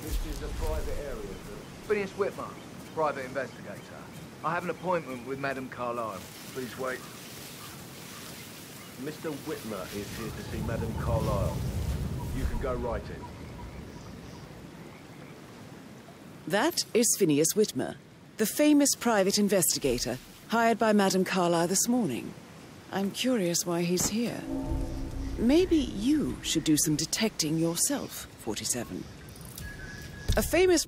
This is a private area, sir. Phineas Whitmer, private investigator. I have an appointment with Madame Carlyle. Please wait. Mr. Whitmer is here to see Madame Carlyle. You can go right in. That is Phineas Whitmer, the famous private investigator hired by Madame Carlyle this morning. I'm curious why he's here. Maybe you should do some detecting yourself, 47. A famous...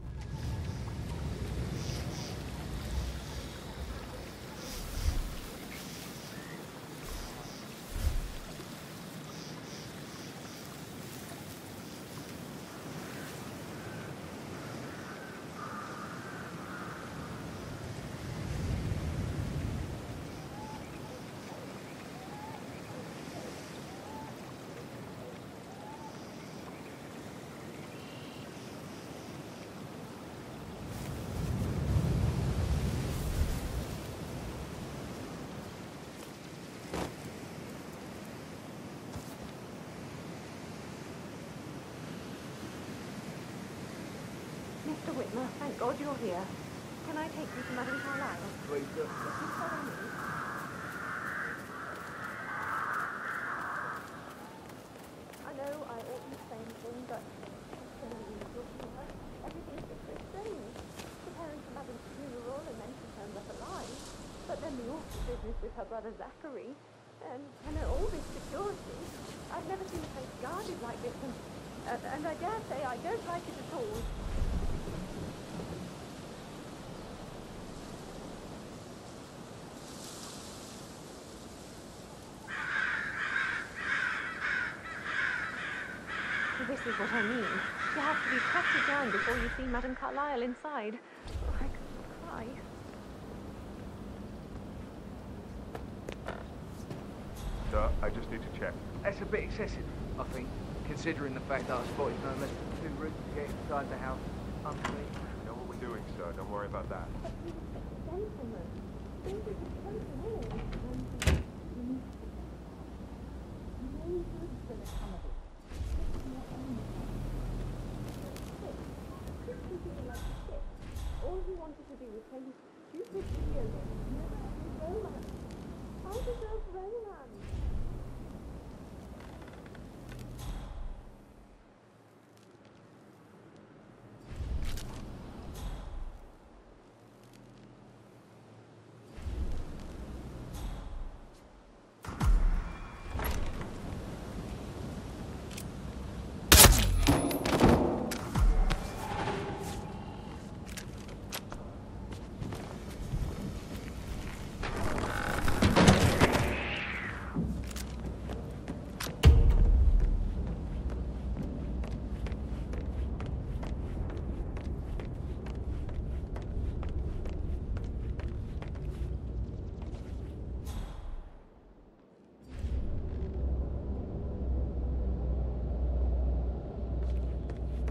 Mr. Whitmer, thank God you're here. Can I take you to Madame Carlyle? Please do. Would you follow me? I know I oughtn't say anything, but it's so unusual to her. Everything's just so strange. Preparing for Madame's funeral, and then she turns up alive. But then the awful business with her brother Zachary. And all this security. I've never seen a place guarded like this, and I dare say I don't like it at all. This is what I mean. You have to be pretty down before you see Madame Carlyle inside. Oh, I could cry. Sir, I just need to check. That's a bit excessive, I think, considering the fact that I spotted no less than 2 routes to get inside the house unseen. We know what we're doing, sir. Don't worry about that. But he was such a gentleman. He was a gentleman. And no good's going to come of it. All he wanted to do was play his stupid video games. Never had romance. I deserve romance.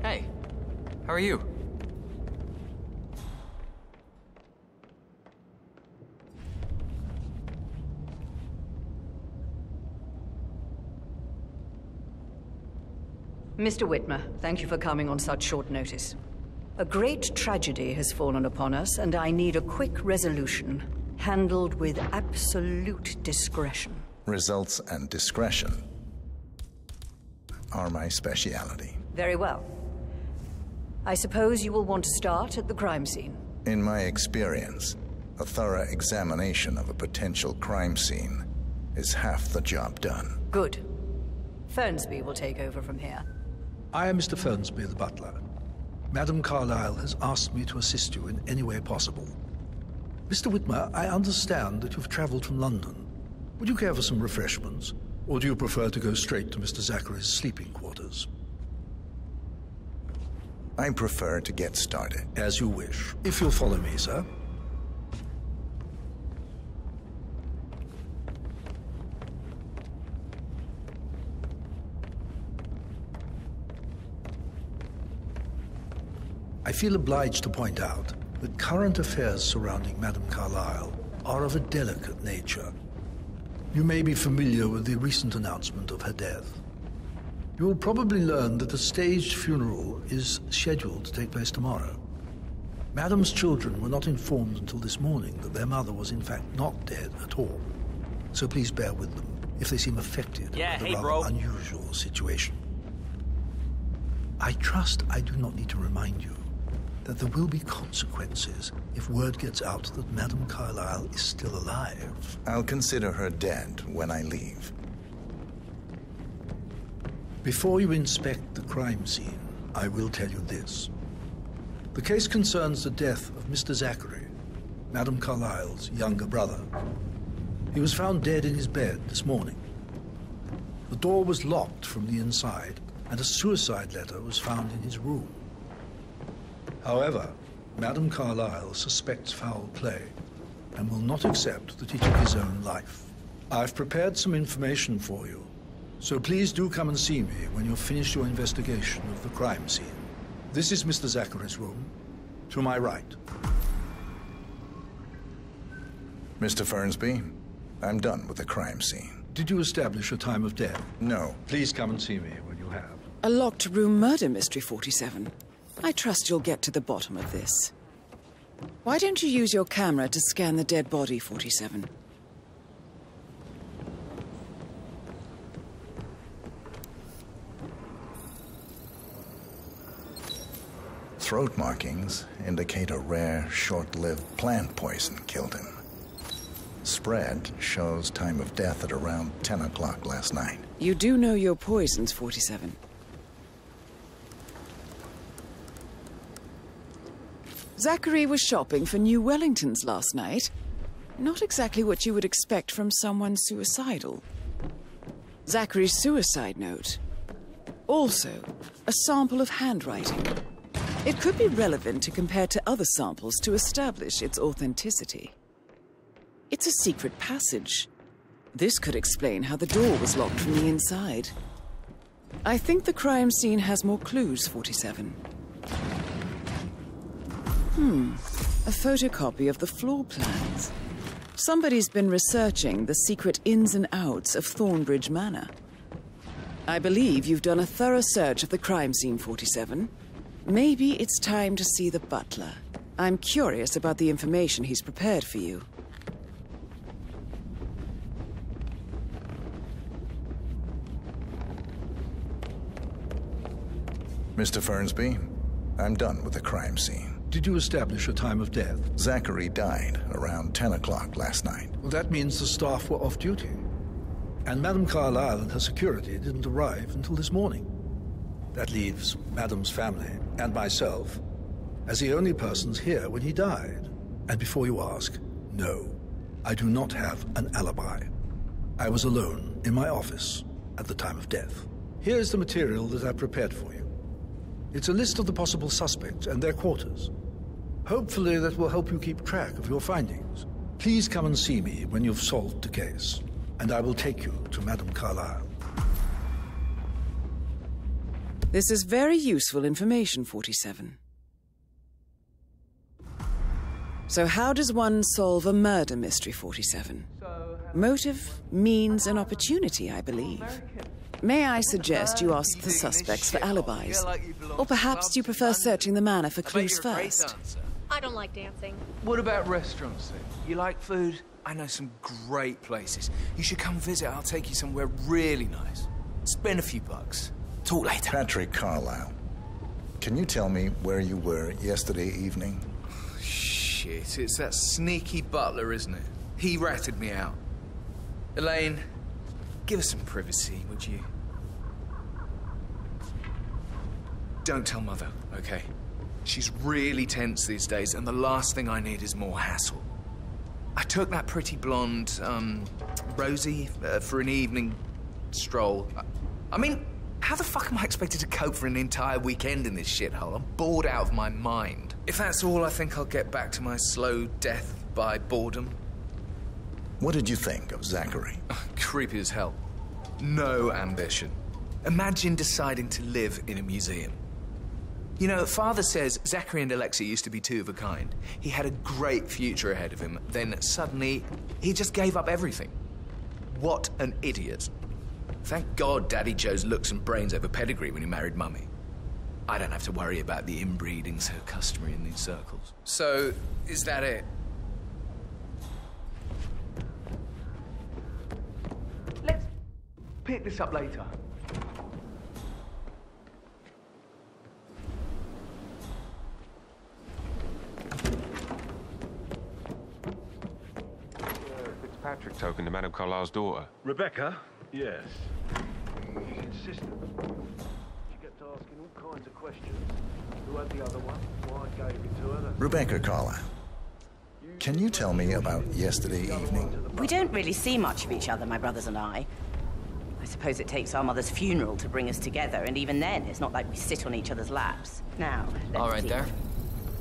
Hey, how are you? Mr. Whitmer, thank you for coming on such short notice. A great tragedy has fallen upon us, and I need a quick resolution, handled with absolute discretion. Results and discretion are my speciality. Very well. I suppose you will want to start at the crime scene. In my experience, a thorough examination of a potential crime scene is half the job done. Good. Fernsby will take over from here. I am Mr. Fernsby, the butler. Madame Carlyle has asked me to assist you in any way possible. Mr. Whitmer, I understand that you've traveled from London. Would you care for some refreshments, or do you prefer to go straight to Mr. Zachary's sleeping quarters? I prefer to get started. As you wish. If you'll follow me, sir. I feel obliged to point out that current affairs surrounding Madame Carlyle are of a delicate nature. You may be familiar with the recent announcement of her death. You will probably learn that a staged funeral is scheduled to take place tomorrow. Madam's children were not informed until this morning that their mother was in fact not dead at all. So please bear with them if they seem affected by the rather unusual situation. I trust I do not need to remind you that there will be consequences if word gets out that Madame Carlyle is still alive. I'll consider her dead when I leave. Before you inspect the crime scene, I will tell you this. The case concerns the death of Mr. Zachary, Madame Carlyle's younger brother. He was found dead in his bed this morning. The door was locked from the inside, and a suicide letter was found in his room. However, Madame Carlyle suspects foul play and will not accept that he took his own life. I've prepared some information for you, so please do come and see me when you've finished your investigation of the crime scene. This is Mr. Zachary's room, to my right. Mr. Fernsby, I'm done with the crime scene. Did you establish a time of death? No. Please come and see me when you have. A locked room murder mystery, 47. I trust you'll get to the bottom of this. Why don't you use your camera to scan the dead body, 47? Throat markings indicate a rare, short-lived plant poison killed him. Spread shows time of death at around 10 o'clock last night. You do know your poisons, 47. Zachary was shopping for New Wellingtons last night. Not exactly what you would expect from someone suicidal. Zachary's suicide note. Also, a sample of handwriting. It could be relevant to compare to other samples to establish its authenticity. It's a secret passage. This could explain how the door was locked from the inside. I think the crime scene has more clues, 47. A photocopy of the floor plans. Somebody's been researching the secret ins and outs of Thornbridge Manor. I believe you've done a thorough search of the crime scene, 47. Maybe it's time to see the butler. I'm curious about the information he's prepared for you. Mr. Fernsby, I'm done with the crime scene. Did you establish a time of death? Zachary died around 10 o'clock last night. Well, that means the staff were off duty. And Madame Carlyle and her security didn't arrive until this morning. That leaves Madame's family and myself as the only persons here when he died. And before you ask, no, I do not have an alibi. I was alone in my office at the time of death. Here's the material that I prepared for you. It's a list of the possible suspects and their quarters. Hopefully that will help you keep track of your findings. Please come and see me when you've solved the case, and I will take you to Madame Carlyle. This is very useful information, 47. So how does one solve a murder mystery, 47? Motive, means, and opportunity, I believe. May I suggest you ask the suspects for alibis? Or perhaps you prefer searching the manor for clues first? I don't like dancing. What about restaurants then? You like food? I know some great places. You should come visit. I'll take you somewhere really nice. Spend a few bucks. Talk later. Patrick Carlyle, can you tell me where you were yesterday evening? Shit, it's that sneaky butler, isn't it? He ratted me out. Elaine, give us some privacy, would you? Don't tell Mother, okay? She's really tense these days, and the last thing I need is more hassle. I took that pretty blonde, Rosie, for an evening stroll. I mean, how the fuck am I expected to cope for an entire weekend in this shithole? I'm bored out of my mind. If that's all, I think I'll get back to my slow death by boredom. What did you think of Zachary? Creepy as hell. No ambition. Imagine deciding to live in a museum. You know, Father says Zachary and Alexia used to be two of a kind. He had a great future ahead of him. Then suddenly, he just gave up everything. What an idiot. Thank God Daddy chose looks and brains over pedigree when he married Mummy. I don't have to worry about the inbreeding so customary in these circles. So, is that it? Let's pick this up later. Fitzpatrick token to Madame Carlisle's daughter. Rebecca? Yes. She's insistent. She kept asking all kinds of questions. Who had the other one? Why I gave it to her? Rebecca Carlisle, can you tell me about yesterday evening? We don't really see much of each other, my brothers and I. I suppose it takes our mother's funeral to bring us together, and even then, it's not like we sit on each other's laps. Now, let's All right see. there.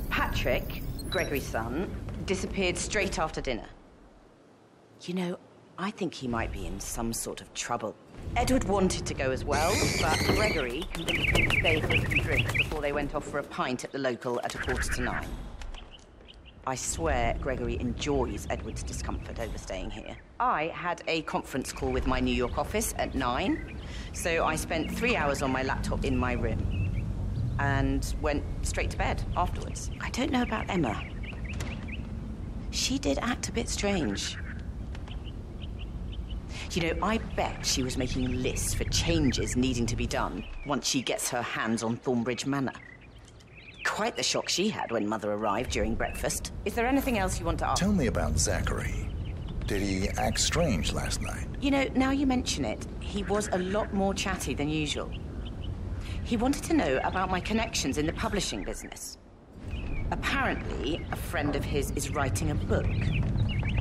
Patrick, Gregory's son, disappeared straight after dinner. You know, I think he might be in some sort of trouble. Edward wanted to go as well, but Gregory convinced him to stay for some drinks before they went off for a pint at the local at 8:45. I swear Gregory enjoys Edward's discomfort over staying here. I had a conference call with my New York office at 9, so I spent 3 hours on my laptop in my room and went straight to bed afterwards. I don't know about Emma. She did act a bit strange. You know, I bet she was making lists for changes needing to be done once she gets her hands on Thornbridge Manor. Quite the shock she had when Mother arrived during breakfast. Is there anything else you want to ask? Tell me about Zachary. Did he act strange last night? You know, now you mention it, he was a lot more chatty than usual. He wanted to know about my connections in the publishing business. Apparently, a friend of his is writing a book,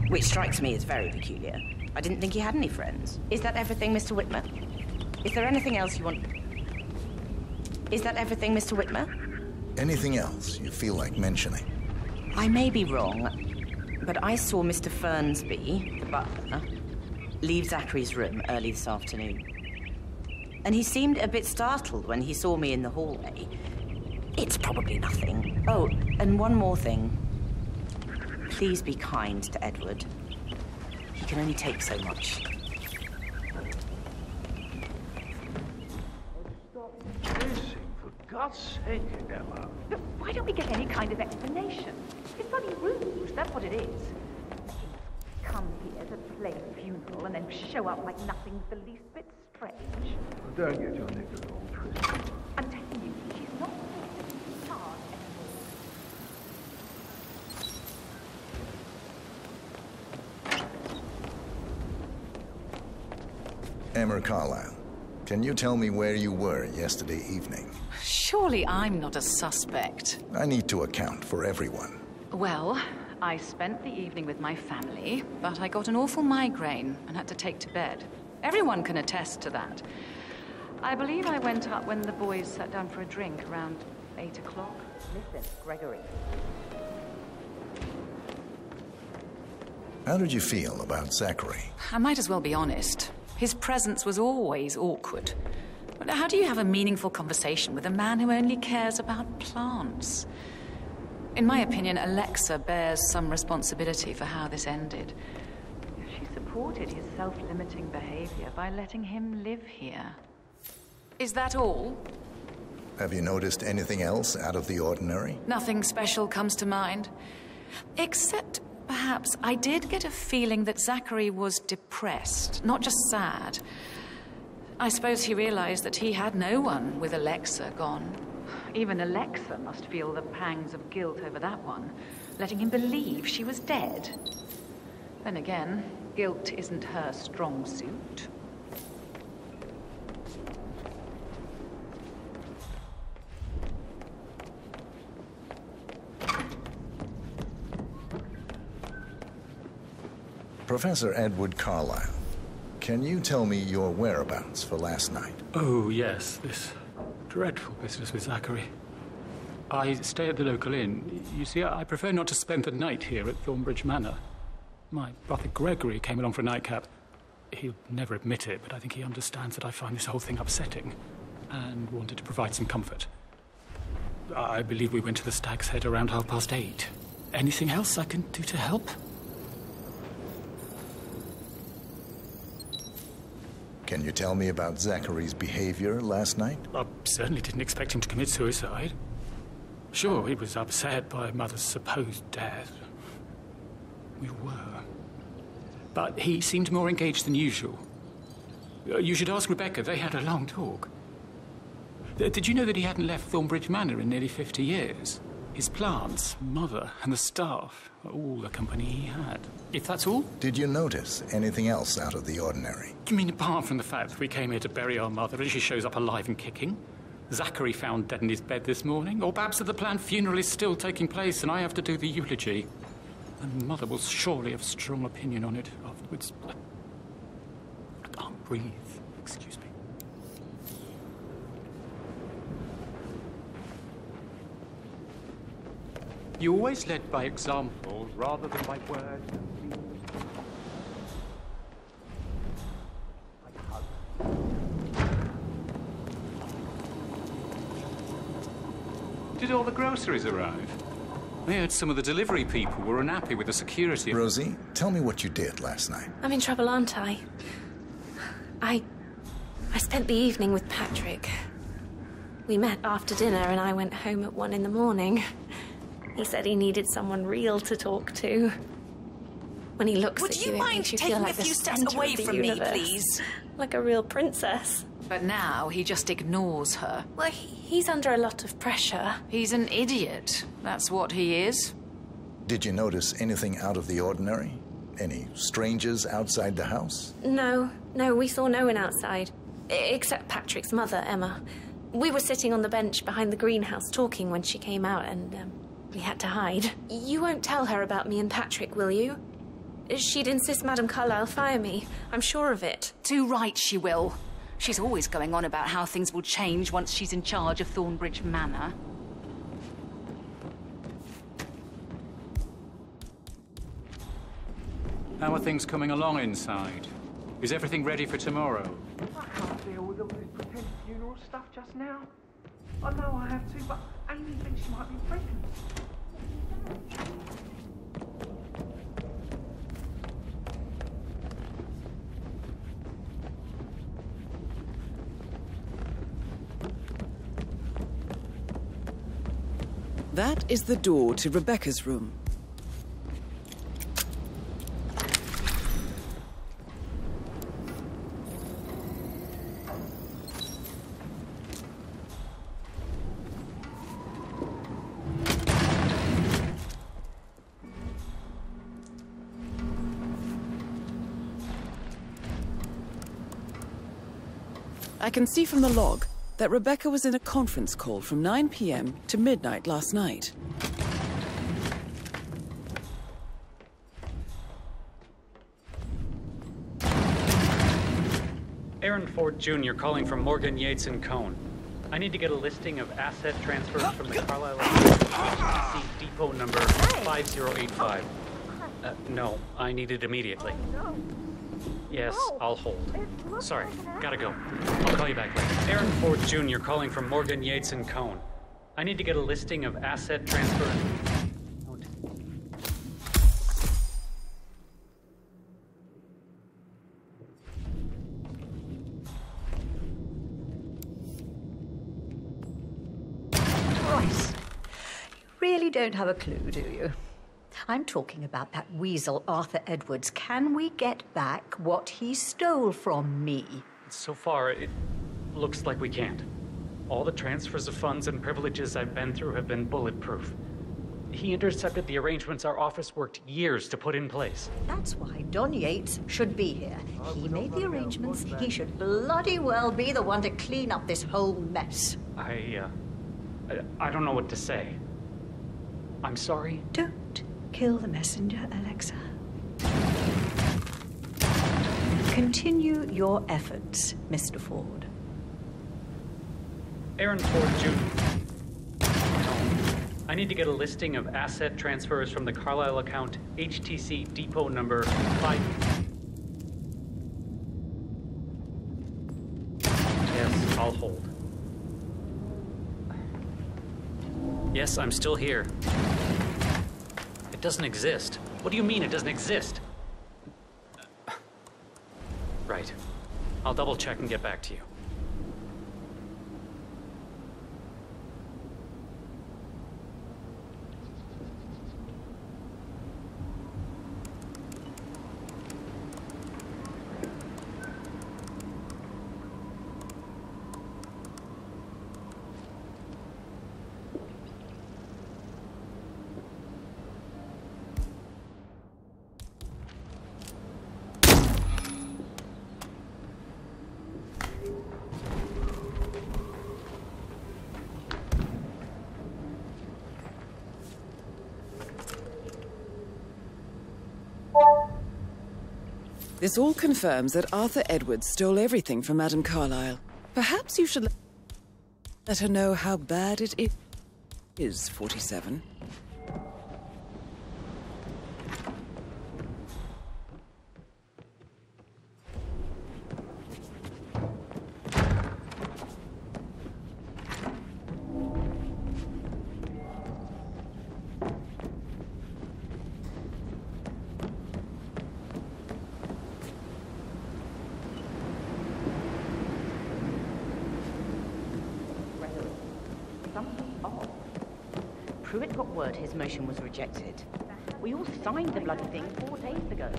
which strikes me as very peculiar. I didn't think he had any friends. Is that everything, Mr. Whitmer? Is there anything else you want? Is that everything, Mr. Whitmer? Anything else you feel like mentioning? I may be wrong, but I saw Mr. Fernsby, the butler, leave Zachary's room early this afternoon. And he seemed a bit startled when he saw me in the hallway. It's probably nothing. Oh, and one more thing. Please be kind to Edward. He can only take so much. For God's sake, Emma. Look, why don't we get any kind of explanation? It's bloody rude, that's what it is. Come here to play a funeral and then show up like nothing's the least bit strange. Well, don't get your neck all twisted. I'm telling you, she's not hard Emma Carlisle, can you tell me where you were yesterday evening? Surely I'm not a suspect. I need to account for everyone. Well, I spent the evening with my family, but I got an awful migraine and had to take to bed. Everyone can attest to that. I believe I went up when the boys sat down for a drink around 8 o'clock. Listen, Gregory. How did you feel about Zachary? I might as well be honest. His presence was always awkward. But how do you have a meaningful conversation with a man who only cares about plants? In my opinion, Alexa bears some responsibility for how this ended. She supported his self-limiting behavior by letting him live here. Is that all? Have you noticed anything else out of the ordinary? Nothing special comes to mind. Except, perhaps, I did get a feeling that Zachary was depressed, not just sad. I suppose he realized that he had no one with Alexa gone. Even Alexa must feel the pangs of guilt over that one, letting him believe she was dead. Then again, guilt isn't her strong suit. Professor Edward Carlisle, can you tell me your whereabouts for last night? Oh, yes, this dreadful business with Zachary. I stay at the local inn. You see, I prefer not to spend the night here at Thornbridge Manor. My brother Gregory came along for a nightcap. He'll never admit it, but I think he understands that I find this whole thing upsetting and wanted to provide some comfort. I believe we went to the Stag's Head around 8:30. Anything else I can do to help? Can you tell me about Zachary's behavior last night? I certainly didn't expect him to commit suicide. Sure, he was upset by Mother's supposed death. We were. But he seemed more engaged than usual. You should ask Rebecca. They had a long talk. Did you know that he hadn't left Thornbridge Manor in nearly 50 years? His plants, Mother, and the staff are all the company he had. If that's all? Did you notice anything else out of the ordinary? You mean apart from the fact that we came here to bury our mother and she shows up alive and kicking? Zachary found dead in his bed this morning? Or perhaps that the planned funeral is still taking place and I have to do the eulogy? And Mother will surely have strong opinion on it afterwards. I can't breathe. Excuse me. You always led by example rather than by words. Did all the groceries arrive? I heard some of the delivery people were unhappy with the security. Rosie, tell me what you did last night. I'm in trouble, aren't I? I spent the evening with Patrick. We met after dinner and I went home at 1 in the morning. He said he needed someone real to talk to. When he looks at you, it makes you feel like the center of the universe. Please? Like a real princess. But now he just ignores her. Well, he's under a lot of pressure. He's an idiot. That's what he is. Did you notice anything out of the ordinary? Any strangers outside the house? No, we saw no one outside. Except Patrick's mother, Emma. We were sitting on the bench behind the greenhouse talking when she came out and, we had to hide. You won't tell her about me and Patrick, will you? She'd insist Madame Carlyle fire me. I'm sure of it. Too right she will. She's always going on about how things will change once she's in charge of Thornbridge Manor. How are things coming along inside? Is everything ready for tomorrow? I can't deal with all this pretend funeral stuff just now. I know I have to, but Amy thinks she might be pregnant. That is the door to Rebecca's room. I can see from the log that Rebecca was in a conference call from 9 p.m. to midnight last night. Aaron Ford Jr. calling from Morgan, Yates & Cone. I need to get a listing of asset transfers from the Carlisle HTC depot number 5085. No, I need it immediately. Yes, I'll hold. Sorry, gotta go. I'll call you back later. Aaron Ford Jr. calling from Morgan, Yates & Cone. I need to get a listing of asset transfers. Right. You really don't have a clue, do you? I'm talking about that weasel, Arthur Edwards. Can we get back what he stole from me? So far, it looks like we can't. All the transfers of funds and privileges I've been through have been bulletproof. He intercepted the arrangements our office worked years to put in place. That's why Don Yates should be here. He made the arrangements. He should bloody well be the one to clean up this whole mess. I don't know what to say. I'm sorry. Don't kill the messenger, Alexa. Continue your efforts, Mr. Ford. Aaron Ford Jr. I need to get a listing of asset transfers from the Carlisle account HTC depot number 5. Yes, I'll hold. Yes, I'm still here. It doesn't exist. What do you mean it doesn't exist? Right. I'll double check and get back to you. This all confirms that Arthur Edwards stole everything from Madame Carlyle. Perhaps you should let her know how bad it is, 47. Pruitt got word his motion was rejected. We all signed the bloody thing 4 days ago.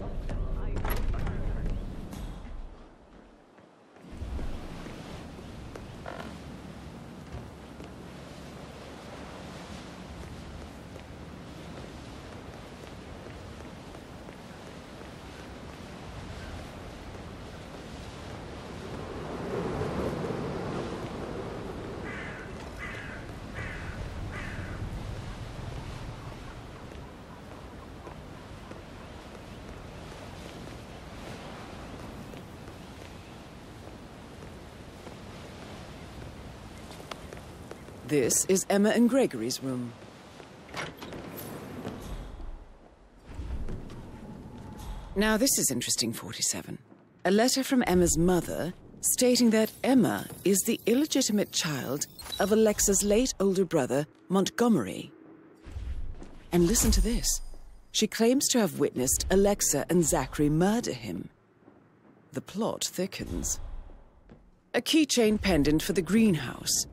This is Emma and Gregory's room. Now this is interesting, 47. A letter from Emma's mother stating that Emma is the illegitimate child of Alexa's late older brother, Montgomery. And listen to this. She claims to have witnessed Alexa and Zachary murder him. The plot thickens. A keychain pendant for the greenhouse.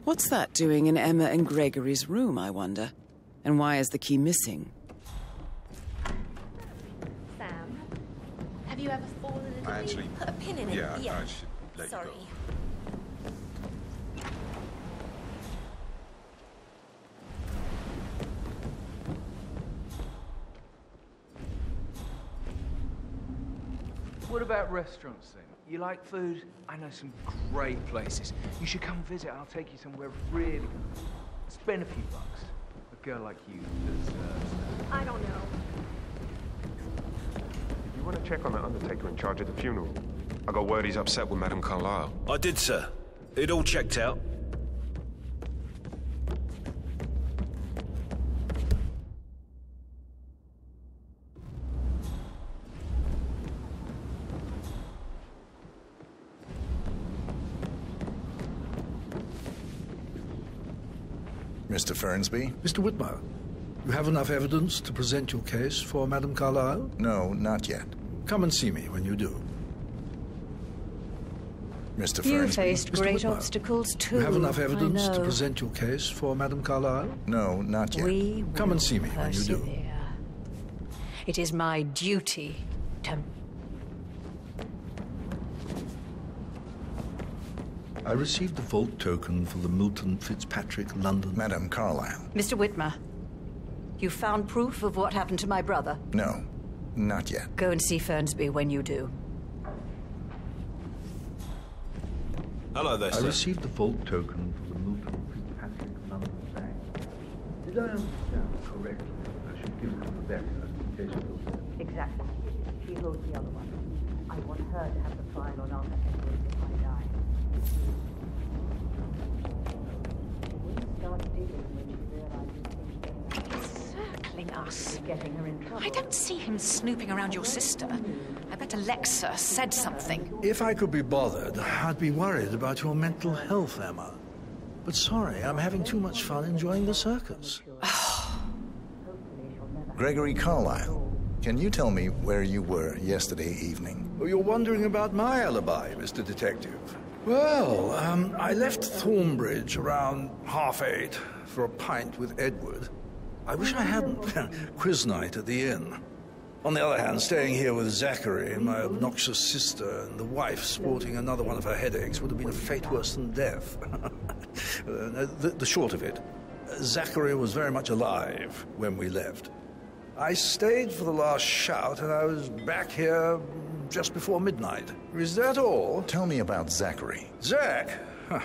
What's that doing in Emma and Gregory's room, I wonder? And why is the key missing? Sam, have you ever fallen in a actually put a pin in it? Yeah, I should let Sorry. you What about restaurants then? You like food? I know some great places. You should come visit. I'll take you somewhere really good. Spend a few bucks. A girl like you deserves that. I don't know. You want to check on that undertaker in charge of the funeral? I got word he's upset with Madame Carlyle. I did, sir. It all checked out. Mr. Fernsby? Mr. Whitmer, you have enough evidence to present your case for Madame Carlyle? No, not yet. Come and see me when you do. Mr. You Fernsby? faced Mr. great Whitmer, obstacles too. You have enough I evidence to know. present your case for Madame Carlyle? No, not yet. We Come and will see me when you do. persevere. It is my duty to... I received the vault token for the Milton Fitzpatrick London... Madame Carlyle? Mr. Whitmer, you found proof of what happened to my brother? No, not yet. Go and see Fernsby when you do. Hello there, I sir. received the vault token for the Milton Fitzpatrick London Bank. Did I understand correctly? I should give it to Rebecca in case it goes. Exactly. She holds the other one. I want her to have the file on Arthur Edwards if I die. She wouldn't start digging when she realizes things Circling us. getting her in trouble. I don't see him snooping around your sister. I bet Alexa said something. If I could be bothered, I'd be worried about your mental health, Emma. But sorry, I'm having too much fun enjoying the circus. Gregory Carlyle. Can you tell me where you were yesterday evening? Oh, you're wondering about my alibi, Mr. Detective. Well, I left Thornbridge around 8:30 for a pint with Edward. I wish I hadn't. Quiz night at the inn. On the other hand, staying here with Zachary, my obnoxious sister, and the wife sporting another one of her headaches would have been a fate worse than death. The short of it, Zachary was very much alive when we left. I stayed for the last shout, and I was back here just before midnight. Is that all? Tell me about Zachary. Zach? Huh.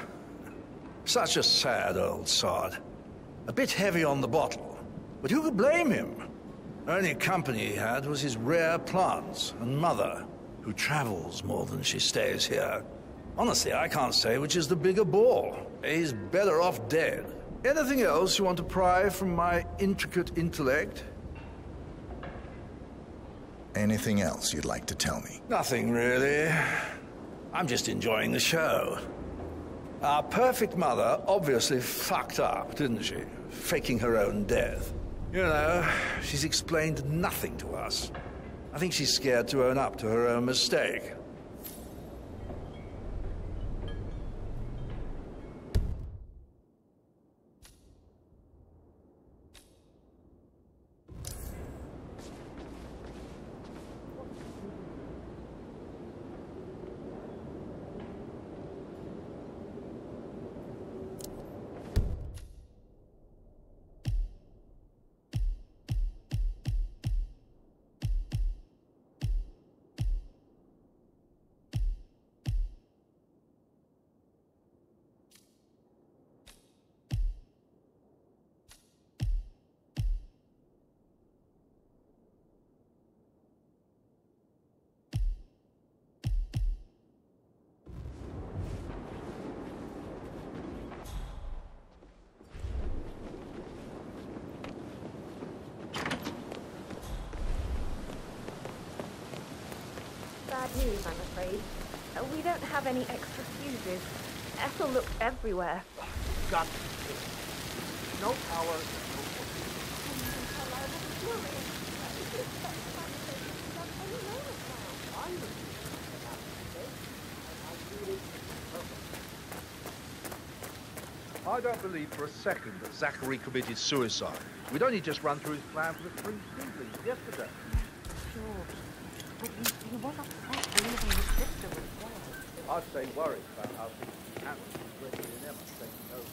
Such a sad old sod. A bit heavy on the bottle. But who could blame him? Only company he had was his rare plants and mother, who travels more than she stays here. Honestly, I can't say which is the bigger bore. He's better off dead. Anything else you want to pry from my intricate intellect? Anything else you'd like to tell me? Nothing, really. I'm just enjoying the show. Our perfect mother obviously fucked up, didn't she? Faking her own death. You know, she's explained nothing to us. I think she's scared to own up to her own mistake. Bad news, I'm afraid. We don't have any extra fuses. Ethel looked everywhere. Got no power. I don't believe for a second that Zachary committed suicide. We'd only just run through his plan for the three siblings yesterday. Sure. But he was upset leaving his sister as well. I'd say worried about how things happened with Gregory and Emma taking over.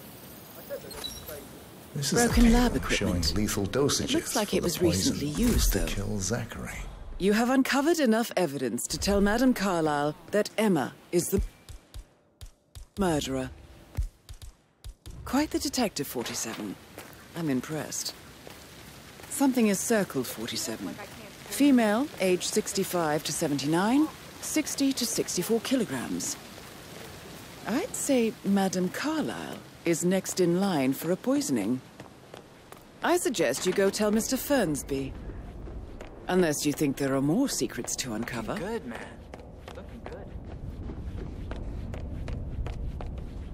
I said that every place... This Broken is lab showing equipment. lethal dosages. It looks like for it the was poison recently used used, to though. kill Zachary. You have uncovered enough evidence to tell Madame Carlyle that Emma is the murderer. Quite the detective, 47. I'm impressed. Something is circled, 47. Female, age 65 to 79, 60 to 64 kilograms. I'd say Madame Carlyle is next in line for a poisoning. I suggest you go tell Mr. Fernsby. Unless you think there are more secrets to uncover. Good, man. Looking good.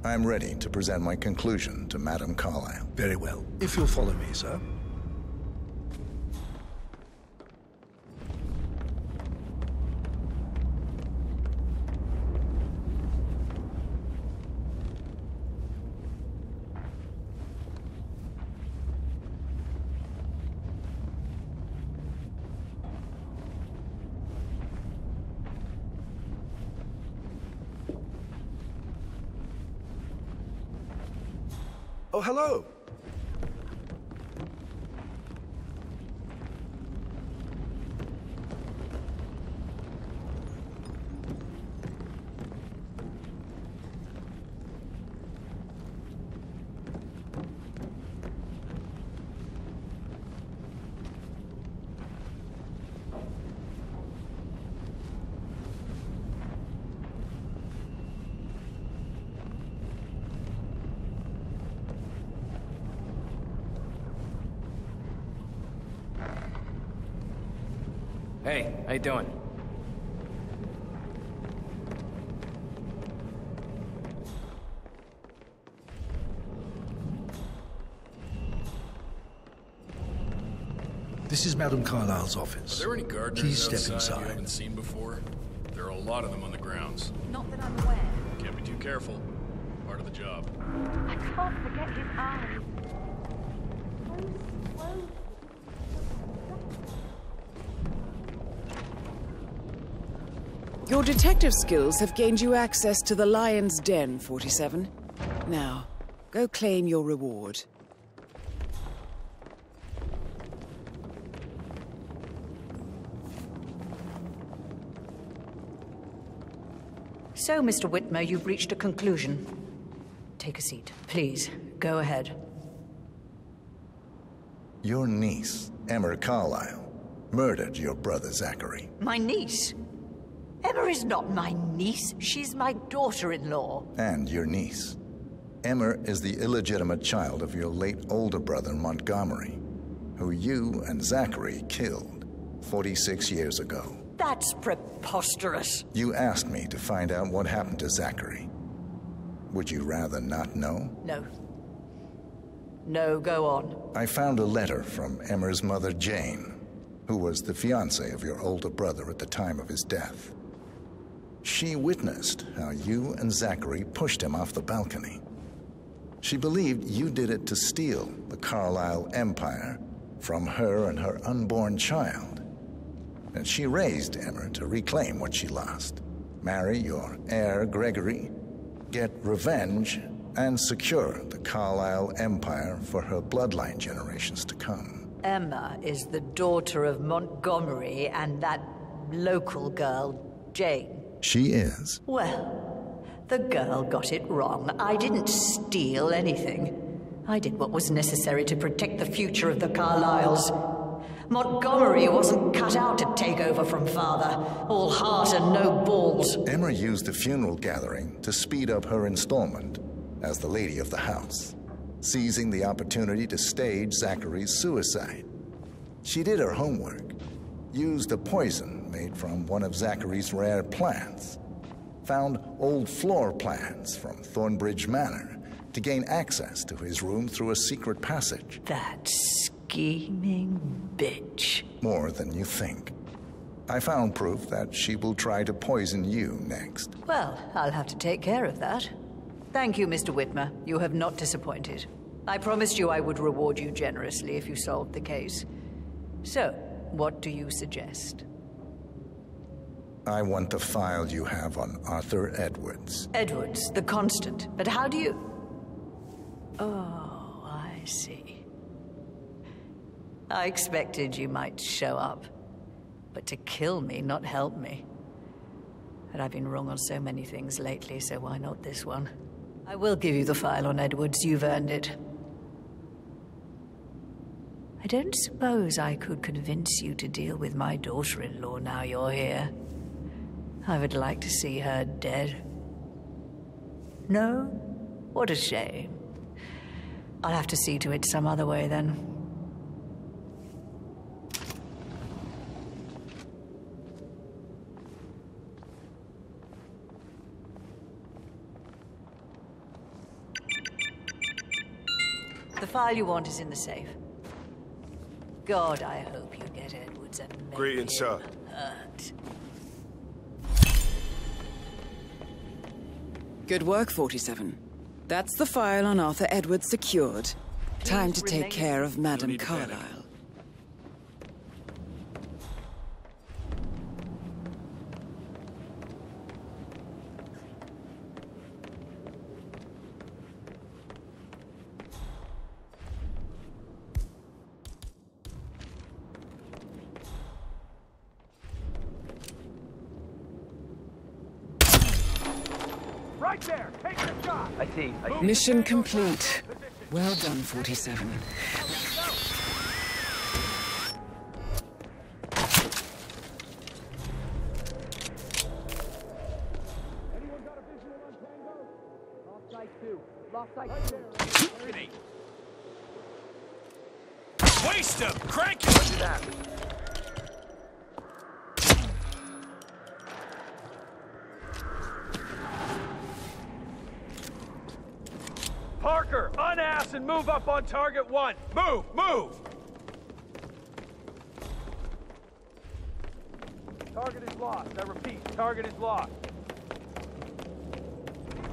I'm ready to present my conclusion to Madame Carlyle. Very well. If you'll follow me, sir. Oh, hello. Hey, how you doing? This is Madam Carlyle's office. Are there any gardeners Please step outside inside. you haven't seen before? There are a lot of them on the grounds. Not that I'm aware. Can't be too careful. Part of the job. I can't forget his eyes. Your detective skills have gained you access to the Lion's Den, 47. Now, go claim your reward. So, Mr. Whitmer, you've reached a conclusion. Take a seat. Please, go ahead. Your niece, Emma Carlyle, murdered your brother Zachary. My niece? Emma is not my niece. She's my daughter-in-law. And your niece. Emma is the illegitimate child of your late older brother Montgomery, who you and Zachary killed 46 years ago. That's preposterous. You asked me to find out what happened to Zachary. Would you rather not know? No. No, go on. I found a letter from Emma's mother, Jane, who was the fiancée of your older brother at the time of his death. She witnessed how you and Zachary pushed him off the balcony. She believed you did it to steal the Carlyle empire from her and her unborn child. And she raised Emma to reclaim what she lost. Marry your heir, Gregory, get revenge, and secure the Carlyle empire for her bloodline generations to come. Emma is the daughter of Montgomery and that local girl, Jane. She is. Well, the girl got it wrong. I didn't steal anything. I did what was necessary to protect the future of the Carlyles. Montgomery wasn't cut out to take over from father. All heart and no balls. Emma used the funeral gathering to speed up her installment as the lady of the house, seizing the opportunity to stage Zachary's suicide. She did her homework, used a poison made from one of Zachary's rare plants, found old floor plans from Thornbridge Manor to gain access to his room through a secret passage. That scheming bitch. More than you think. I found proof that she will try to poison you next. Well, I'll have to take care of that. Thank you, Mr. Whitmer. You have not disappointed. I promised you I would reward you generously if you solved the case. So, what do you suggest? I want the file you have on Arthur Edwards. Edwards, the constant. But how do you... Oh, I see. I expected you might show up. But to kill me, not help me. But I've been wrong on so many things lately, so why not this one? I will give you the file on Edwards. You've earned it. I don't suppose I could convince you to deal with my daughter-in-law now you're here. I would like to see her dead. No? What a shame. I'll have to see to it some other way, then. The file you want is in the safe. God, I hope you get Edwards and make Greetings, sir. hurt. Good work, 47. That's the file on Arthur Edwards secured. Time to take care of Madam Carlyle. Right there! Take the shot! I see. Mission complete. Well done, 47. Waste him! Crank it! Look at that! Parker, unass and move up on target 1. Move! Move! Target is lost. I repeat, target is lost.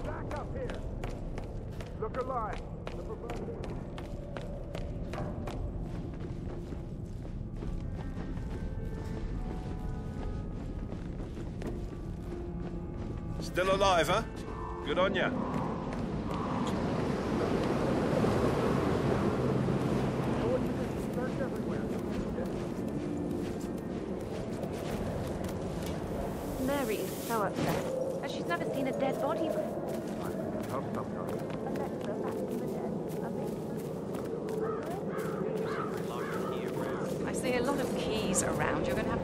Back up here. Look alive. Still alive, huh? Good on ya. Mary is so upset. She's never seen a dead body before. I see a lot of keys around. You're going to have